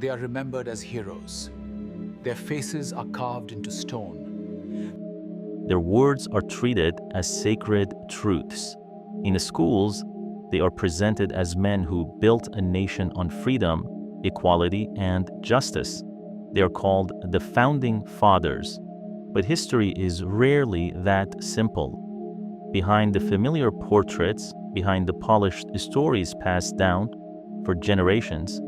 They are remembered as heroes. Their faces are carved into stone. Their words are treated as sacred truths. In the schools, they are presented as men who built a nation on freedom, equality, and justice. They are called the Founding Fathers. But history is rarely that simple. Behind the familiar portraits, behind the polished stories passed down for generations,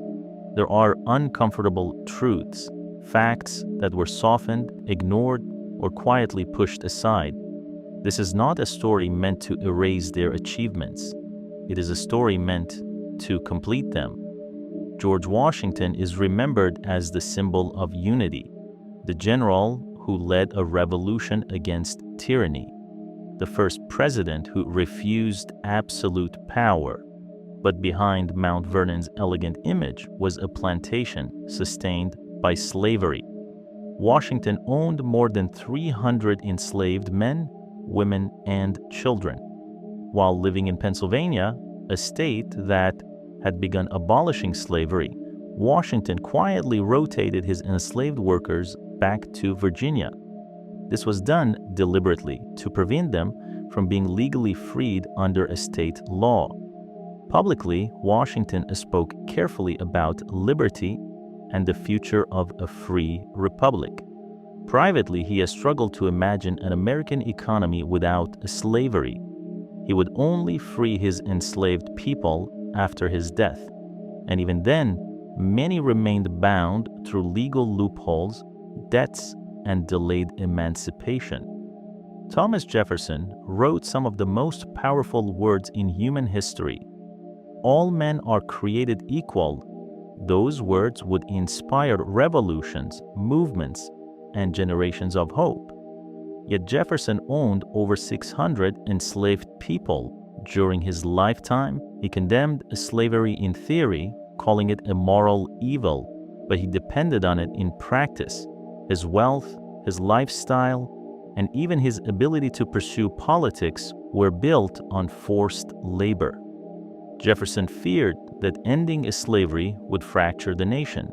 there are uncomfortable truths, facts that were softened, ignored, or quietly pushed aside. This is not a story meant to erase their achievements. It is a story meant to complete them. George Washington is remembered as the symbol of unity, the general who led a revolution against tyranny, the first president who refused absolute power. But behind Mount Vernon's elegant image was a plantation sustained by slavery. Washington owned more than 300 enslaved men, women, and children. While living in Pennsylvania, a state that had begun abolishing slavery, Washington quietly rotated his enslaved workers back to Virginia. This was done deliberately to prevent them from being legally freed under a state law. Publicly, Washington spoke carefully about liberty and the future of a free republic. Privately, he has struggled to imagine an American economy without slavery. He would only free his enslaved people after his death. And even then, many remained bound through legal loopholes, debts, and delayed emancipation. Thomas Jefferson wrote some of the most powerful words in human history. All men are created equal. Those words would inspire revolutions, movements, and generations of hope. Yet Jefferson owned over 600 enslaved people. During his lifetime, he condemned slavery in theory, calling it a moral evil, but he depended on it in practice. His wealth, his lifestyle, and even his ability to pursue politics were built on forced labor. Jefferson feared that ending slavery would fracture the nation.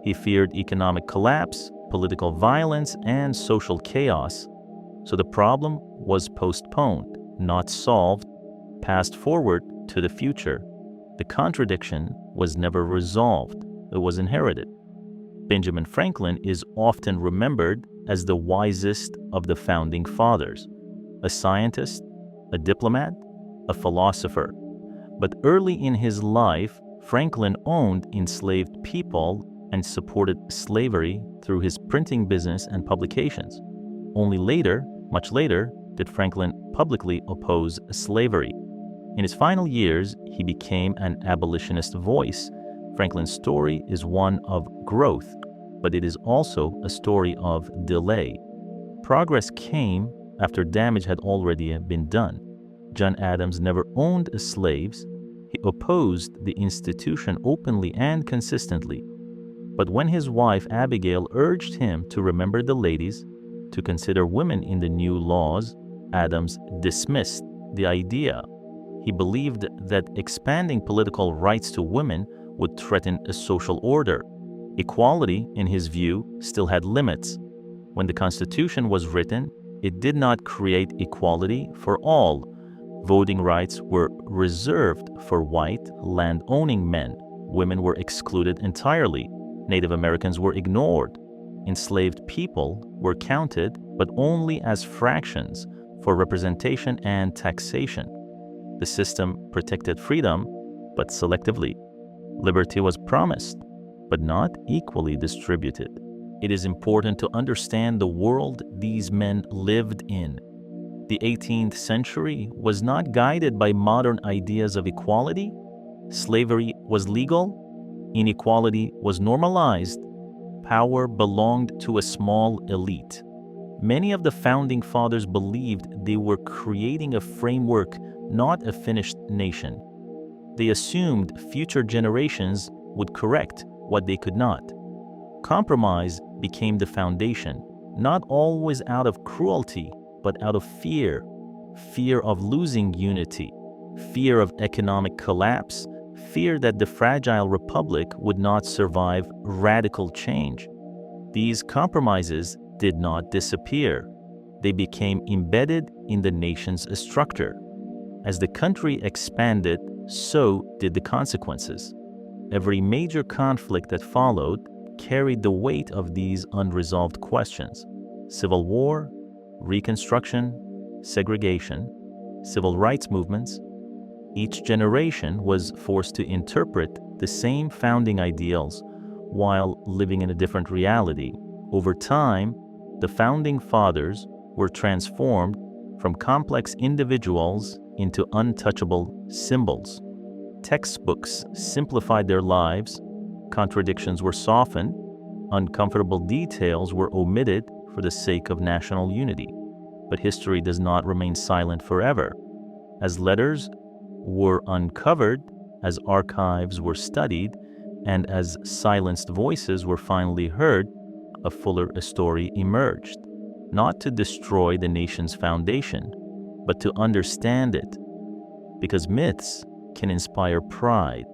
He feared economic collapse, political violence, and social chaos. So the problem was postponed, not solved, passed forward to the future. The contradiction was never resolved. It was inherited. Benjamin Franklin is often remembered as the wisest of the Founding Fathers, a scientist, a diplomat, a philosopher. But early in his life, Franklin owned enslaved people and supported slavery through his printing business and publications. Only later, much later, did Franklin publicly oppose slavery. In his final years, he became an abolitionist voice. Franklin's story is one of growth, but it is also a story of delay. Progress came after damage had already been done. John Adams never owned slaves. He opposed the institution openly and consistently. But when his wife Abigail urged him to remember the ladies, to consider women in the new laws, Adams dismissed the idea. He believed that expanding political rights to women would threaten a social order. Equality, in his view, still had limits. When the Constitution was written, it did not create equality for all. Voting rights were reserved for white, land-owning men. Women were excluded entirely. Native Americans were ignored. Enslaved people were counted, but only as fractions for representation and taxation. The system protected freedom, but selectively. Liberty was promised, but not equally distributed. It is important to understand the world these men lived in. The 18th century was not guided by modern ideas of equality. Slavery was legal. Inequality was normalized. Power belonged to a small elite. Many of the Founding Fathers believed they were creating a framework, not a finished nation. They assumed future generations would correct what they could not. Compromise became the foundation, not always out of cruelty, but out of fear. Fear of losing unity, fear of economic collapse, feared that the fragile republic would not survive radical change. These compromises did not disappear. They became embedded in the nation's structure. As the country expanded, so did the consequences. Every major conflict that followed carried the weight of these unresolved questions: civil war, Reconstruction, segregation, civil rights movements. Each generation was forced to interpret the same founding ideals while living in a different reality. Over time, the founding fathers were transformed from complex individuals into untouchable symbols. Textbooks simplified their lives, contradictions were softened, uncomfortable details were omitted for the sake of national unity. But history does not remain silent forever. As letters were uncovered, as archives were studied, and as silenced voices were finally heard, a fuller story emerged, not to destroy the nation's foundation, but to understand it. Because myths can inspire pride,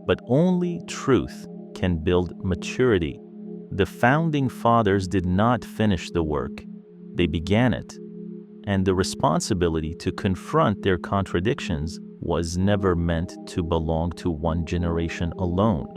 but only truth can build maturity. The founding fathers did not finish the work, they began it, and the responsibility to confront their contradictions was never meant to belong to one generation alone.